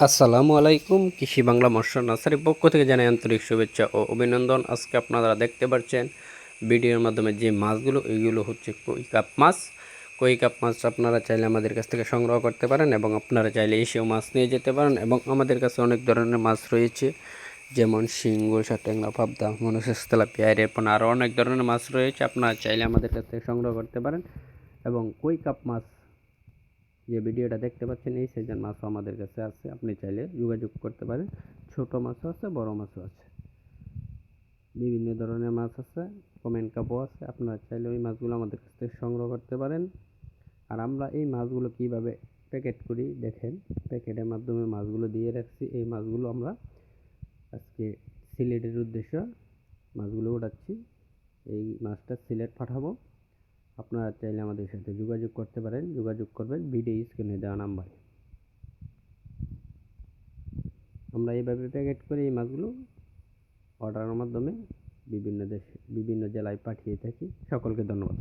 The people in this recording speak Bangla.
আসসালামু আলাইকুম। কৃষি বাংলা মৎস্য নার্সারির পক্ষ থেকে জানাই আন্তরিক শুভেচ্ছা ও অভিনন্দন। আজকে আপনারা দেখতে পাচ্ছেন ভিডিওর মাধ্যমে যে মাছগুলো, এইগুলো হচ্ছে কই কাপ মাছ। কই কাপ মাছ আপনারা চাইলে আমাদের কাছ থেকে সংগ্রহ করতে পারেন এবং আপনারা চাইলে এসেও মাছ নিয়ে যেতে পারেন। এবং আমাদের কাছে অনেক ধরনের মাছ রয়েছে, যেমন শিং, গুলশা, ট্যাংরা, পাবদা, মনুষ্য, তেলাপিয়া, এরপর আরও অনেক ধরনের মাছ রয়েছে। আপনারা চাইলে আমাদের কাছ থেকে সংগ্রহ করতে পারেন। এবং কই কাপ মাছ যে ভিডিওটা দেখতে পাচ্ছেন, এই সাইজের মাছও আমাদের কাছে আছে, আপনি চাইলে যোগাযোগ করতে পারেন। ছোট মাছও আছে, বড় মাছও আছে, বিভিন্ন ধরনের মাছ আছে, কমেন্ট কাপও আছে। আপনারা চাইলে ওই মাছগুলো আমাদের কাছ থেকে সংগ্রহ করতে পারেন। আর আমরা এই মাছগুলো কিভাবে প্যাকেট করি দেখেন, প্যাকেটের মাধ্যমে মাছগুলো দিয়ে রাখছি। এই মাছগুলো আমরা আজকে সিলেটের উদ্দেশ্যে মাছগুলো উঠাচ্ছি। এই মাছটা সিলেট পাঠাবো। আপনারা চাইলে আমাদের সাথে যোগাযোগ করতে পারেন, যোগাযোগ করবেন ভিডিও স্ক্রিনে দেওয়া নাম্বারে। আমরা এইভাবে প্যাকেট করে এই মাছগুলো অর্ডারের মাধ্যমে বিভিন্ন দেশে, বিভিন্ন জেলায় পাঠিয়ে থাকি। সকলকে ধন্যবাদ।